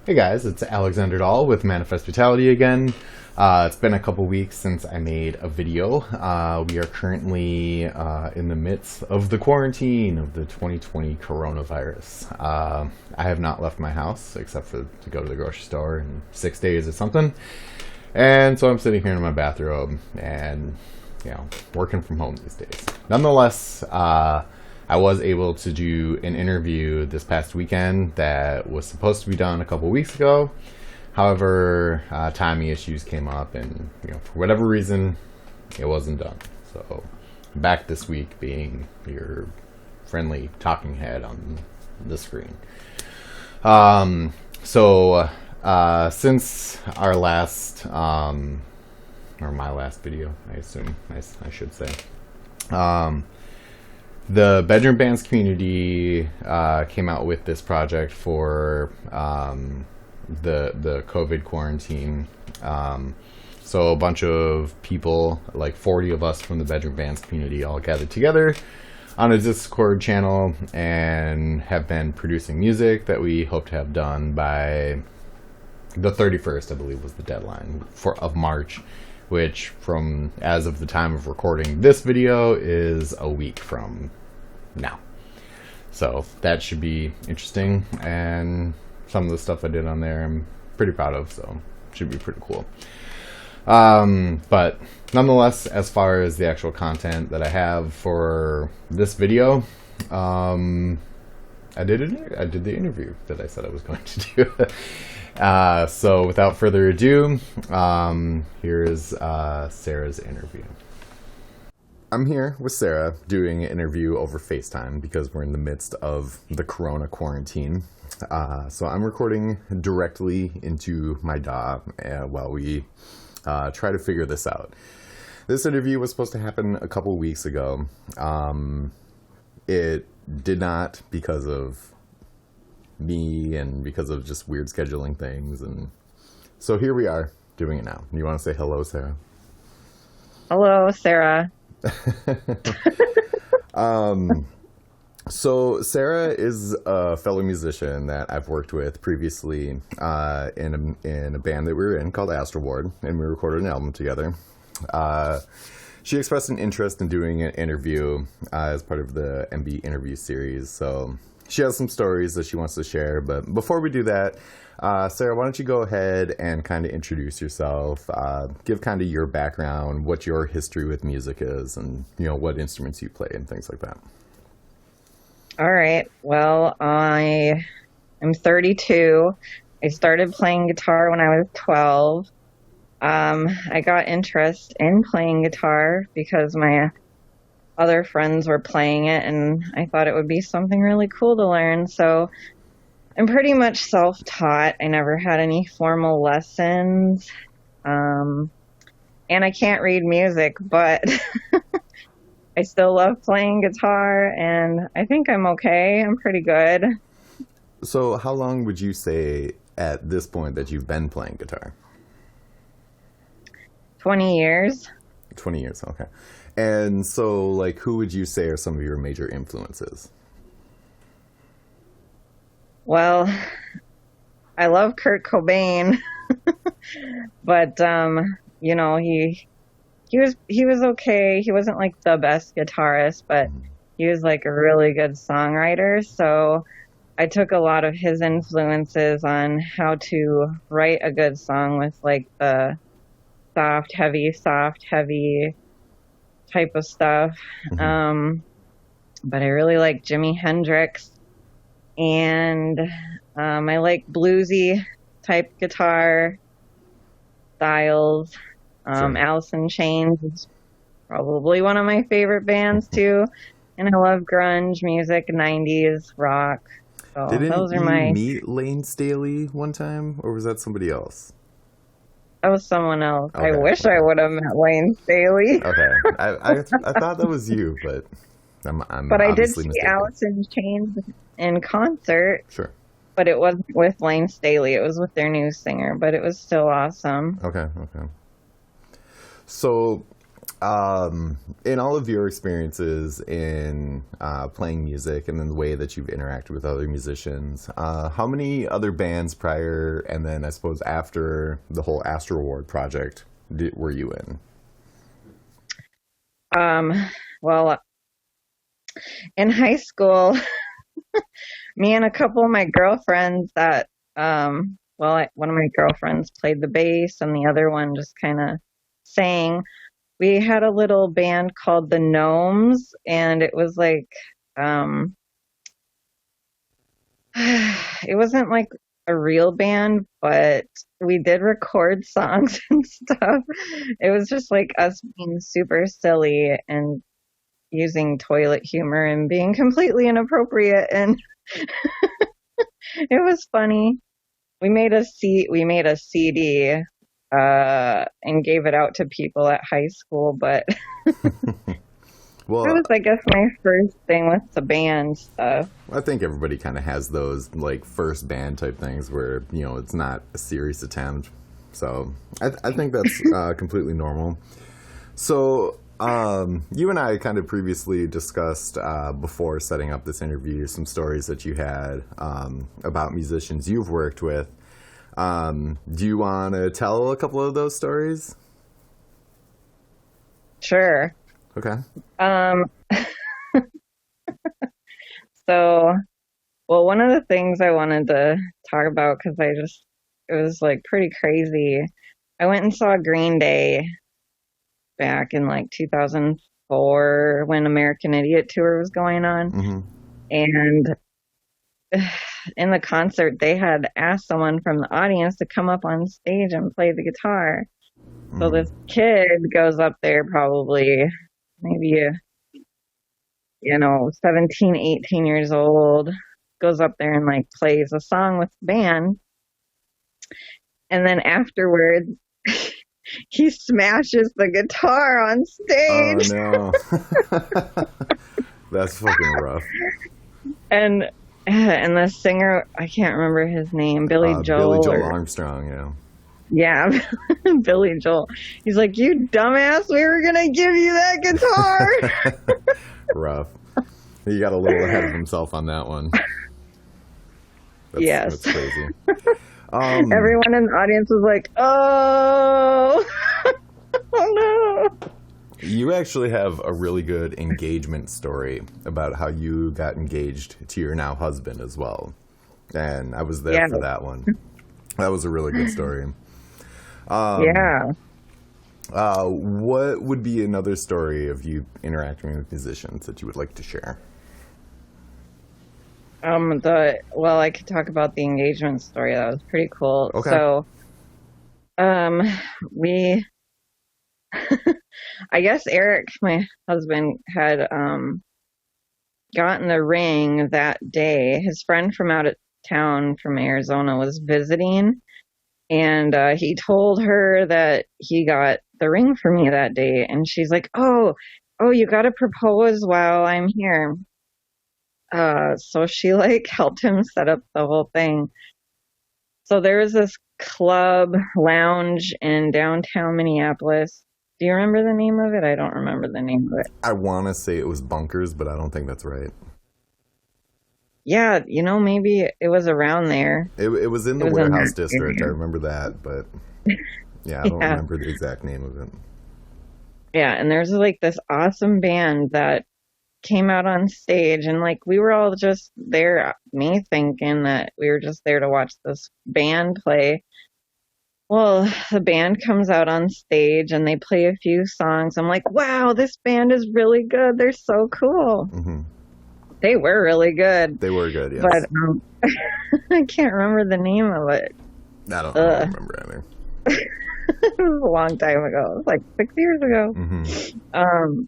Hey guys, it's Alexander Dahl with Manifest Vitality again. It's been a couple weeks since I made a video. We are currently in the midst of the quarantine of the 2020 coronavirus. I have not left my house except for to go to the grocery store in 6 days or something. And so I'm sitting here in my bathrobe and, working from home these days. Nonetheless, I was able to do an interview this past weekend that was supposed to be done a couple weeks ago. However, timing issues came up and, for whatever reason, it wasn't done. So I'm back this week being your friendly talking head on the screen. Since our last, or my last video, I assume I should say, the bedroom bands community came out with this project for the COVID quarantine. So a bunch of people, like 40 of us from the bedroom bands community, all gathered together on a Discord channel and have been producing music that we hope to have done by the 31st, I believe, was the deadline of March, which from as of the time of recording this video is a week from now. So that should be interesting, and some of the stuff I did on there I'm pretty proud of, so should be pretty cool. But nonetheless, as far as the actual content that I have for this video, I did the interview that I said I was going to do. So without further ado, here is Sarah's interview. I'm here with Sarah doing an interview over FaceTime because we're in the midst of the corona quarantine. So I'm recording directly into my DAW while we try to figure this out. This interview was supposed to happen a couple weeks ago. It did not because of me and because of just weird scheduling things, and so here we are doing it now. You want to say hello, Sarah? Hello, Sarah. So Sarah is a fellow musician that I've worked with previously in a band that we were in called Astral Ward, and we recorded an album together. She expressed an interest in doing an interview as part of the MB interview series, so she has some stories that she wants to share. But before we do that, Sarah, why don't you go ahead and kind of introduce yourself, give kind of your background, what your history with music is, and, what instruments you play and things like that. All right. Well, I am 32. I started playing guitar when I was 12. I got interest in playing guitar because my other friends were playing it, and I thought it would be something really cool to learn. So I'm pretty much self-taught. I never had any formal lessons. And I can't read music, but I still love playing guitar, and I think I'm okay. I'm pretty good. So how long would you say at this point that you've been playing guitar? 20 years. 20 years, okay. And so, like, who would you say are some of your major influences? Well, I love Kurt Cobain, but he was okay. He wasn't like the best guitarist, but he was like a really good songwriter. So I took a lot of his influences on how to write a good song with like the soft, heavy type of stuff. But I really like Jimi Hendrix, and I like bluesy type guitar styles. Sure. Alice in Chains is probably one of my favorite bands too, and I love grunge music, 90s rock. So those are my. Didn't you meet Lane Staley one time, or was that somebody else? That was someone else. Okay. I wish I would have met Lane Staley. Okay, I thought that was you, but I'm but I did see mistaken. Alice in Chains in concert. Sure. But it wasn't with Lane Staley. It was with their new singer, but it was still awesome. Okay. So, In all of your experiences in playing music and then the way that you've interacted with other musicians, how many other bands prior and then I suppose after the whole Astro Award project were you in? Um, well, in high school, me and a couple of my girlfriends one of my girlfriends played the bass and the other one just kind of sang. We had a little band called the Gnomes, and it was like, um, it wasn't like a real band, but we did record songs and stuff. It was just like us being super silly and using toilet humor and being completely inappropriate, and it was funny. We made a CD and gave it out to people at high school, but that Well, was, I guess, my first thing with the band stuff. I think everybody kind of has those like first band type things where it's not a serious attempt. So I think that's completely normal. So you and I kind of previously discussed before setting up this interview some stories that you had about musicians you've worked with. Do you want to tell a couple of those stories? Sure. Okay. Um, so, well, one of the things I wanted to talk about, because it was like pretty crazy. I went and saw Green Day back in like 2004 when American Idiot Tour was going on. Mm-hmm. And in the concert, they had asked someone from the audience to come up on stage and play the guitar. So Mm-hmm. this kid goes up there, probably maybe, 17, 18 years old, goes up there and like plays a song with the band. And then afterwards, he smashes the guitar on Oh stage. no. That's fucking rough. And the singer, I can't remember his name, Billy Billy Joel. Joel Armstrong, yeah. Yeah, Billy Joel. He's like, "You dumbass, we were gonna give you that guitar." Rough. He got a little ahead of himself on that one. Yes. That's crazy. Everyone in the audience was like, "Oh, oh no." You actually have a really good engagement story about how you got engaged to your now husband as well. And I was there for that one. That was a really good story. Yeah. What would be another story of you interacting with musicians that you would like to share? I could talk about the engagement story. That was pretty cool. Okay. So, we, I guess Eric, my husband, had gotten the ring that day. His friend from out of town from Arizona was visiting, and he told her that he got the ring for me that day. And she's like, "Oh, you got to propose while I'm here." So she like helped him set up the whole thing. So there was this club lounge in downtown Minneapolis. Do you remember the name of it? I don't remember the name of it. I want to say it was Bunkers, but I don't think that's right. Yeah, maybe it was around there. It was in the warehouse district. I remember that, but yeah, I don't remember the exact name of it. Yeah, and there's like this awesome band that came out on stage, and like we were all just there, me thinking that we were just there to watch this band play. Well, the band comes out on stage and they play a few songs. I'm like, wow, this band is really good. They're so cool. Mm-hmm. They were really good. They were good, yes. But I can't remember the name of it. I don't remember either. It was a long time ago. It was like 6 years ago. Mm-hmm.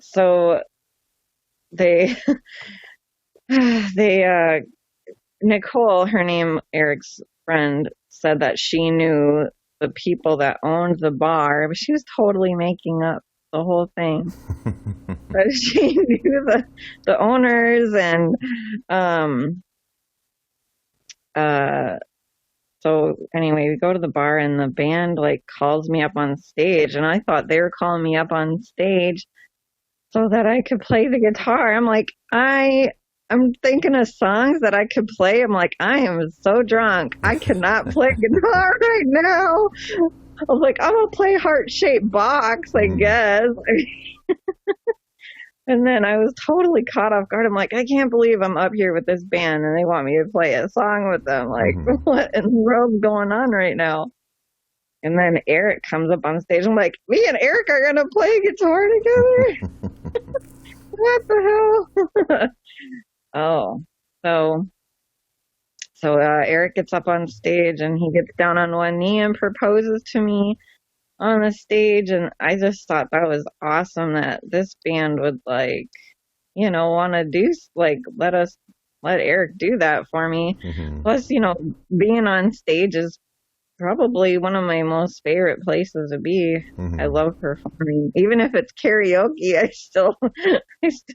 So they Nicole, her name, Eric's friend, said that she knew the people that owned the bar, but she was totally making up the whole thing. But she knew the owners, and so So anyway, we go to the bar and the band like calls me up on stage, and I thought they were calling me up on stage so that I could play the guitar. I'm like, I'm thinking of songs that I could play. I'm like, I am so drunk. I cannot play guitar right now. I was like, I'm gonna play heart-shaped box, I guess. And then I was totally caught off guard. I'm like, I can't believe I'm up here with this band and they want me to play a song with them. Like, what in the world's going on right now? And then Eric comes up on stage. I'm like, me and Eric are gonna play guitar together. What the hell? Oh, so Eric gets up on stage and he gets down on one knee and proposes to me on the stage, and I just thought that was awesome that this band would like, want to do like let Eric do that for me. Plus, being on stage is probably one of my most favorite places to be. I love performing, even if it's karaoke. I still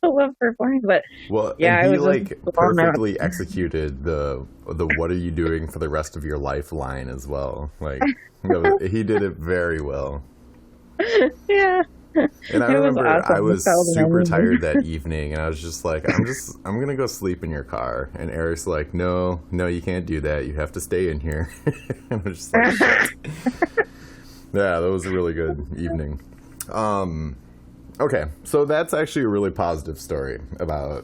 love performing. But yeah, and he like perfectly executed the "What are you doing for the rest of your life" line as well. Like he did it very well. Yeah. And I remember awesome. I was super tired that evening, and I was just like, I'm gonna go sleep in your car. And Eric's like, no, you can't do that. You have to stay in here. And I was just like, shit. Yeah, that was a really good evening. Okay, so that's actually a really positive story about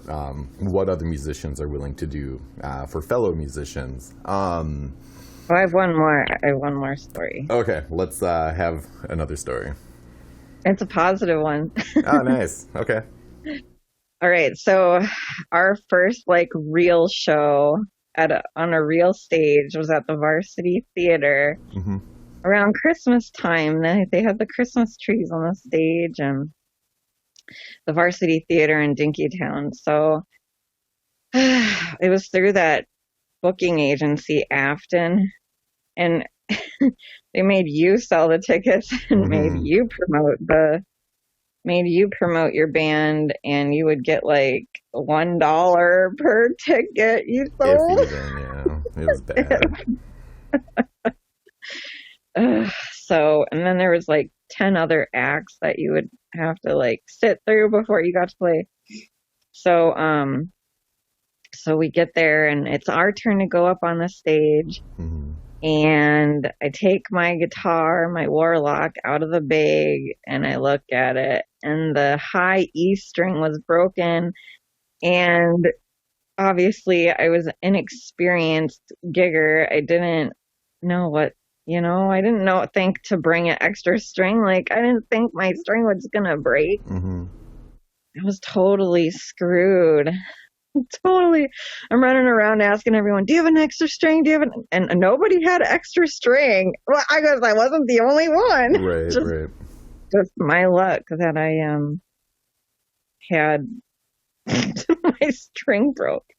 what other musicians are willing to do for fellow musicians. I have one more story. Okay, let's have another story. It's a positive one. Oh, nice. Okay. All right. So our first like real show on a real stage was at the Varsity Theater around Christmas time. They had the Christmas trees on the stage, and the Varsity Theater in Dinkytown. So it was through that booking agency, Afton, and they made you sell the tickets and made you promote your band, and you would get like $1 per ticket you sold. If even, yeah, it was bad. So, and then there was like 10 other acts that you would have to like sit through before you got to play. So, so we get there and it's our turn to go up on the stage. And I take my guitar, my Warlock, out of the bag, and I look at it, and the high E string was broken. And obviously, I was an inexperienced gigger. I didn't know I didn't think to bring an extra string. Like, I didn't think my string was gonna break. I was totally screwed. Totally. I'm running around asking everyone, do you have an extra string? And nobody had extra string. Well, I guess I wasn't the only one. Right, right. Just my luck that I had my string broke.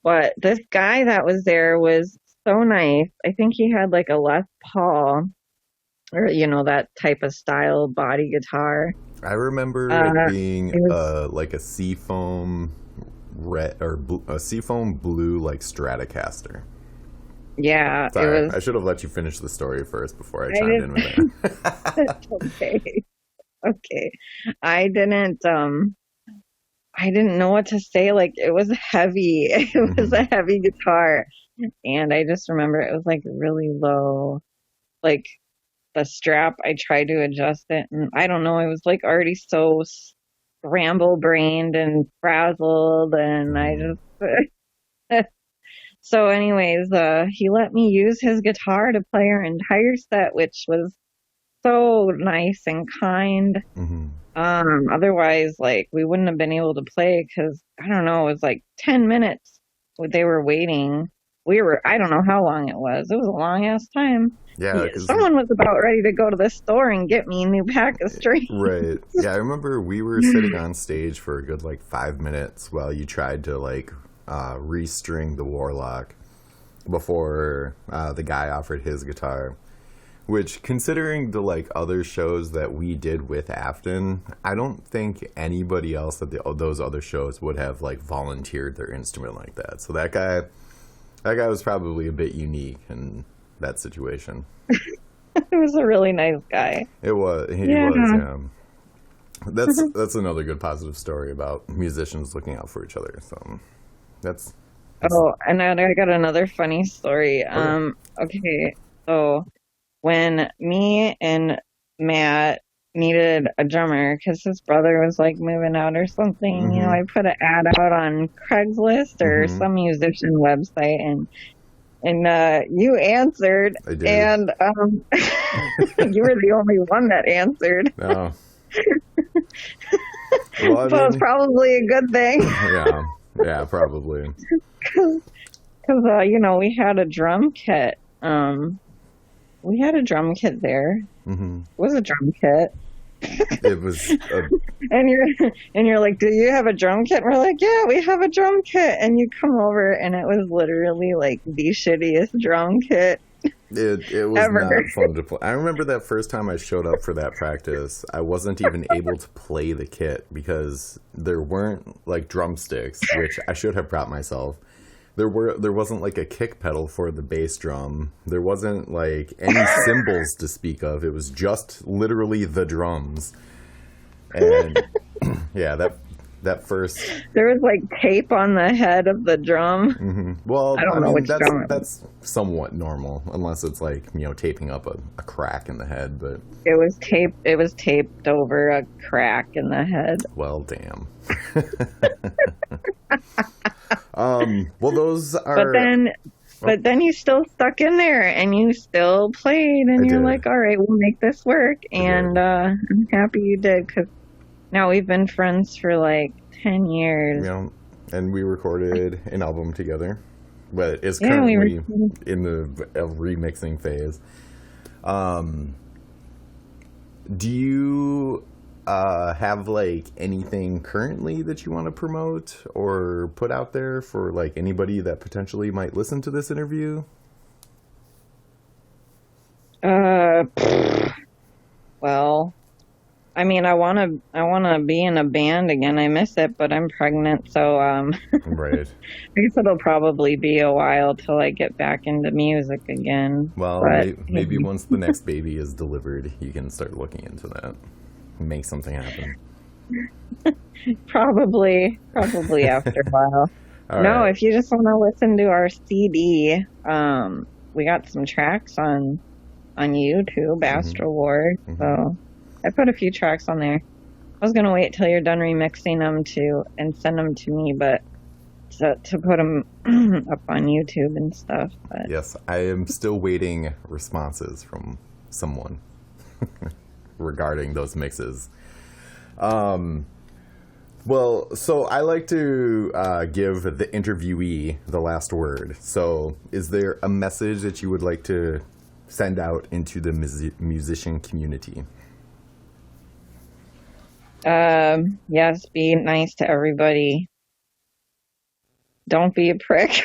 But this guy that was there was so nice. I think he had like a Les Paul, or that type of style body guitar. I remember it being like a Seafoam red or a Seafoam blue like Stratocaster. Yeah. Sorry, I should have let you finish the story first before I chimed in with that. Okay. I didn't know what to say. Like, it was heavy. It was a heavy guitar. And I just remember it was like really low. Like the strap, I tried to adjust it, and I don't know, I was like already so scramble-brained and frazzled, and I just... So anyways, he let me use his guitar to play our entire set, which was so nice and kind. Otherwise, like, we wouldn't have been able to play because, I don't know, it was like 10 minutes they were waiting. I don't know how long it was. It was a long ass time. Yeah, someone was about ready to go to the store and get me a new pack of strings. Right. Yeah, I remember we were sitting on stage for a good like 5 minutes while you tried to like restring the Warlock before the guy offered his guitar. Which, considering the like other shows that we did with Afton, I don't think anybody else at those other shows would have like volunteered their instrument like that. So that guy was probably a bit unique, and that situation. He was a really nice guy. He was, Yeah. yeah. That's another good positive story about musicians looking out for each other. So that's Oh, and then I got another funny story. okay. Okay, so when me and Matt needed a drummer because his brother was like moving out or something, Mm-hmm. I put an ad out on Craigslist or Mm-hmm. some musician website, and you answered, I did. and you were the only one that answered, Oh, well, I so it's mean, probably a good thing yeah, yeah, probably. because we had a drum kit. We had a drum kit there. Mm-hmm. It was a drum kit. It was And you're like, do you have a drum kit? And we're like, yeah, we have a drum kit. And you come over and it was literally like the shittiest drum kit it was ever. not fun to play. I remember that first time I showed up for that practice, I wasn't even able to play the kit because there weren't like drumsticks, which I should have brought myself. There wasn't like a kick pedal for the bass drum. There wasn't like any cymbals to speak of. It was just literally the drums. And yeah, that first. There was like tape on the head of the drum. Well, I don't I know mean which drum it was. that's somewhat normal, unless it's like taping up a crack in the head. But It was taped over a crack in the head. well, damn. Well, those are. But then you still stuck in there and you still played and I you're did. like, all right, we'll make this work. And did. I'm happy you did because now we've been friends for like 10 years. And we recorded an album together, but it's Yeah, we currently were. in the remixing phase. Do you have like anything currently that you want to promote or put out there for like anybody that potentially might listen to this interview? Well, I mean, I wanna be in a band again. I miss it, but I'm pregnant, so Right. I guess it'll probably be a while till I get back into music again. Well, But maybe once the next baby is delivered, you can start looking into that. Make something happen. probably after a while. All No, right. if you just want to listen to our CD, we got some tracks on YouTube, Astro Ward. So I put a few tracks on there. I was gonna wait till you're done remixing them and send them to me, but to put them up on YouTube and stuff. But Yes, I am still waiting responses from someone regarding those mixes. Well, so I like to give the interviewee the last word. So, is there a message that you would like to send out into the musician community? yes, be nice to everybody. Don't be a prick.